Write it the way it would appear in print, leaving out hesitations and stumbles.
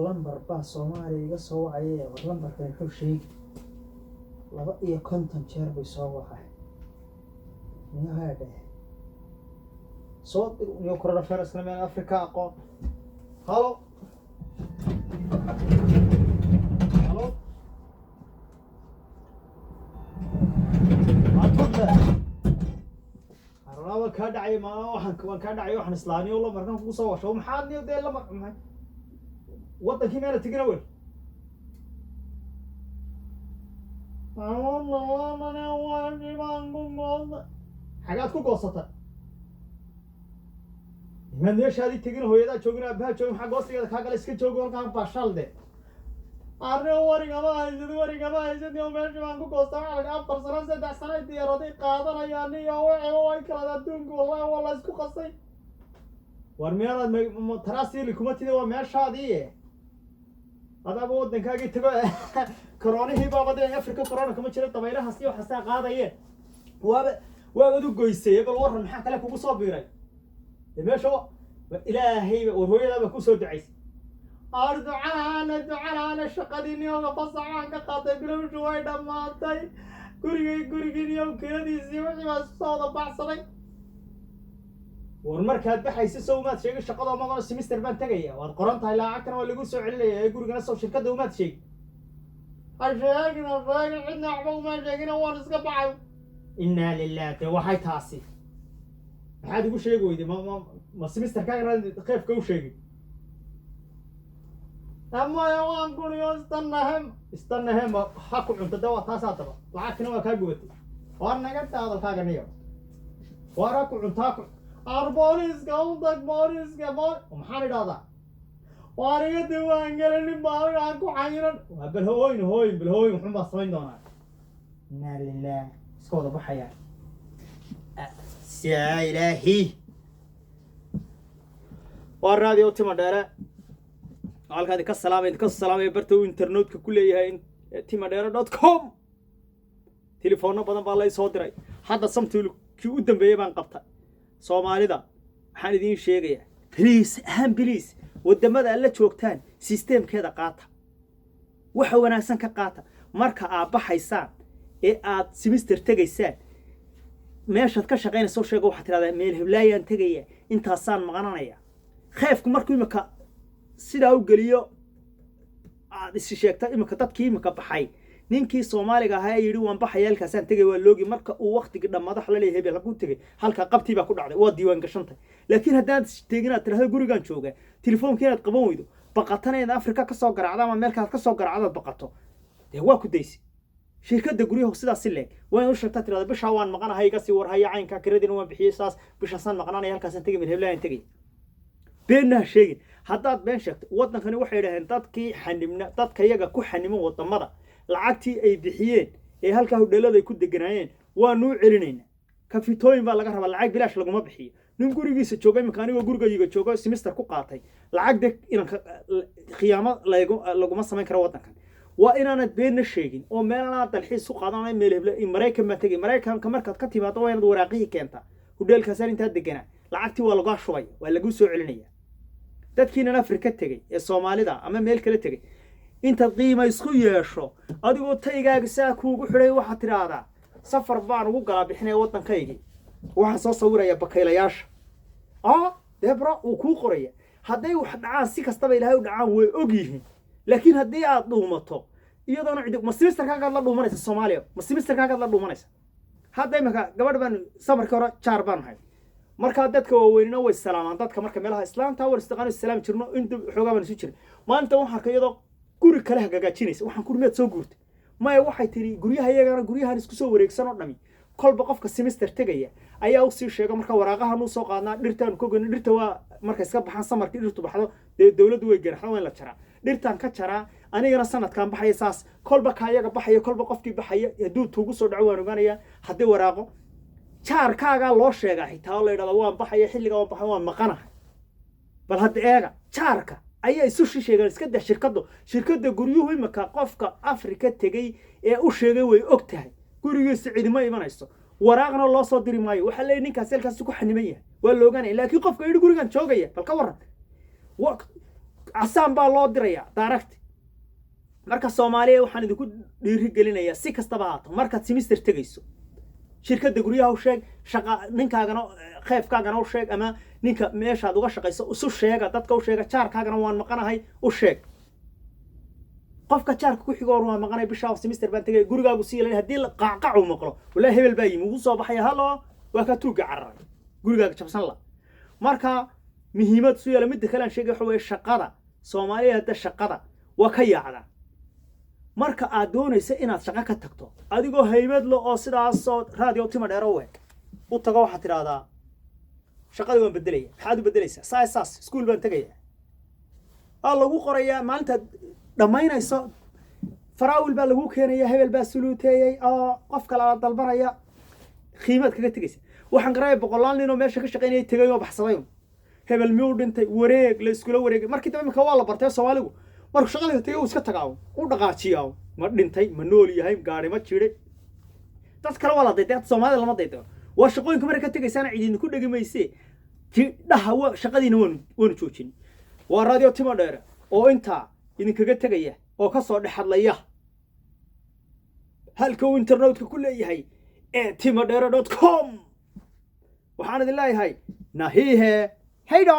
lambar baa Soomaaliya iga soo wacay war lambarka wuxuu sheegay 250 jeer bay soo wacay niyada soo iyo korona virus na meel Afrika aqoon halo arnawa ka dhacay ma waxaan ka dhacay waxaan islaaniyo lambarkan ku soo washo maxaad niyo dee lambar maxay wadankii meel tigina weyn xagaad ku goosata niman meeshaadii tegin hooyadaa joogin aabaha joogin maxaa goostigeeda kaa gala iska joogo halkaan baashaalde arrin warigama haysid iyo meesha baan ku goosta waxaa 4 sano 3 sano diyaaraday qaadanayaan iyo waxay way kala adduunka wallahi isku qasay war meelaad taraasiili kuma tidii waa meeshaadii adaba waddankaagii tago koronihii baabadeen Afrika corona kama jiro dabaylahaas iyo xasaa qaadayeen waad u goysay bal waran maxaa kale kugu soo biiray meesha ilaahay hooyadaaba ku soo ducaysay ducana shaqadii oo fasaxan ka qaaday bilowshu way dhamaatay gurigii iyo kiradiisii wixii baa soo baxsaday war markaad baxayso soo maad sheegay shaqada ma semester baan tagaya waad qoran tahay lacagtana waa lagu soo celinayaa gurigana soo shirkada umaad sheegay ashayagina cidna waxba uma sheegin waan iska baxay inna lillahi wa hay taasi maxaad ugu sheegi weyday ma semester kaaga qeybka u sheegay ama waan guriyo istanahem ha ku cunto dawa taasaa daba lacagtana waa kaa gubatay waa naga hadalkaaga niyo waa ku cuntaa arboliska undag boliska maxaan idhahdaa waaniga diwaan gelinin baa ku xayiran bal hooyin wuxuu baa samayn doonaa inna lillahi iska wada baxaya yaa ilaahi waa radio timo dheere halkaadi ka salaamay barta internetka ku leeyahay timadheere.com telefoonno badan baa la soo diray hadda samtiilkii u dambeeyay baan qabtay Soomaalida waxaan idin sheegayaa please wadamada alla joogtaan systemkeeda qaata waxa wanaagsan ka qaata marka aad baxaysaan ee aad semester tagaysaan meeshaad ka shaqeynayso sheego waxa tiraahdaa meel heblaayaan tagaya intaasaan maqananaya khaafku markuu imaka sida uu galiyo aad is sheegtay imaka dadkii imaka baxay ninkii Soomaaliga ahaa yiri waan baxayalkaasaan tagay waa loogi marka uu waqtiga dhammaad la leeyahay hebel lagu tagay halka qabtii baa ku dhacday waa diiwaan gashantay laakiin haddaad teeginaad tiraahdo gurigan jooga telefoonkeed qaban weydo baqataneeda Afrika ka soo garaacda ama meel ka soo garaacda baqato ee waa ku daysi shirkadda guryaha sidaas leeg way u sheegtaa tiraahdo bisha waan maqanahay iga sii warhaya caynka kiradina waan bixiyay saas bisha san maqanahay halkaasaan tagay meel heblaan tagay beenna sheegin haddaad been sheegto wadankani waxay yiraahdeen dadkii xanibna dadka iyaga ku xanimo wadamada lacagtii ay bixiyeen ee halka hudheelada ay ku deganayeen waa nuu celinayna kafitooyin baa laga rabaa lacag bilaash laguma bixiyo nin gurigiisa joogay makaaniga gurigayga joogo semester ku qaatay lacag qiyaamo laguma samayn karo wadankan waa inaanad beenna sheegin oo meelana dalxiis u qaadanay meel hebla Mareykan ma tagay Mareykanka markaad ka timaado waa inaad waraaqii keenta hudheelkaas inta deganaa lacagtii waa laga shubay waa lagu soo celinaya dadkiina Afrika tagay ee Soomaalida ama meel kale tagay inta qiimo isku yeesho adigoo taygaaga saa kuugu xidhay waxa tiraahdaa safar baan ugu gala bixinay wadankayga waxa soo sawiraya bakaylayaasha debra uu ku qoraya hadday wax dhacaan si kastaba Ilaahay u dhacaan way og yihiin laakiin haddii aad dhuumato iyadoona cid ma semesterkaaga la dhuumanaysa Soomaaliya ma semesterkaaga la dhuumanaysa hadday marka gabadh baan samarkii hore jaar baan hay marka dadka waaweynina way salaamaan dadka marka meelaha islaamta war istiqaano salaam jirno inta xoogaa baan isu jiray maanta waxaan ka yado guri kale hagaajinaysa waxaan kurmeed soo guurtay ma waxay tiri guryaha iyagana guryahan isku soo wareegsan oo dhami kolba qofka semester tagaya ayaa u sii sheegay marka waraaqahan uu soo qaadnaa dhirtaan ku go'an dhirta waa marka iska baxan samarkii dhirtu baxdo dawladdu way garaxdo in la jaraa dhirtaan ka jaraa anigana sanadkan baxay saas kolba kaayaga baxay kolba qofkii baxay haduu tuugu soo dhaco waan ogaanaya hadii waraaqo jaarkaaga loo sheegay xitaa la yiraahdo waan baxay xilliga waan baxay waan maqanahay bal hadda eega jaarka ayaa isu sheegay iska daa shirkadda guryuhu imaka qofka Afrika tagay ee u sheegay way ogtahay gurigiisa cidima imanayso waraaqna loo soo diri maayo waxa leeyahay ninkaas halkaas ku xaniban yahay waa la ogaanay laakiin qofka yidhi gurigan joogaya bal ka waran asaan baa loo diraya direct marka Soomaaliya waxaan idinku dhiiri gelinayaa si kastaba haato markaad semester tagayso shirkadda guryaha u sheeg shaqa ninkaagana qeefkaagana u sheeg ama ninka meeshaad uga shaqayso isu sheega dadka u sheega jaarkaagana waan maqanahay u sheeg qofka jaarka ku xigo waan maqanay bisha semester baan tagay gurigaagu si yeelay hadii la qaqac u maqlo wala hebel baa yimi ugu soo baxay halo waa ka tuuga carray gurigaaga jabsan la marka muhiimad soo yeelay mid kale aan sheegay waxa weeye shaqada Soomaaliya hadda shaqada waa ka yaacda marka aad doonayso inaad shaqo ka tagto adigoo haybad loo oo sidaas oo radio timo dheer oo week u tago waxa tiraahdaa shaqada waan bedelaya maxaad u bedelaysaa saas school baan tagayaa lagu qorayaa maalinta dhamaynayso faraawil baa lagu keenaya hebel baa suluuteeyay qof kale la dalbanaya qiimad kaga tagaysa waxaan qaray 100 nin oo meesha ka shaqeynayay tagay oo baxsaday hebel miyuu dhintay wareeg la iskula wareegay markii dambe ka waa la bartay Soomaaligu marka shaqada tagay uu iska tagaaw u dhaqaajiyaa ma dhintay ma nool yahay gaari ma jiray dad kale wala deedeed Soomaalida lama deedo waa shaqooyinka marka ka tagaysana cidina ku dhagimaysay ti dhahawa shaqadiina waan joojin waa radio timo dheer oo inta idinkaga tagaya oo ka soo dhaxadlaya halka uu internetka ku leeyahay timodheere.com waxaan idin leeyahay nahihe haydo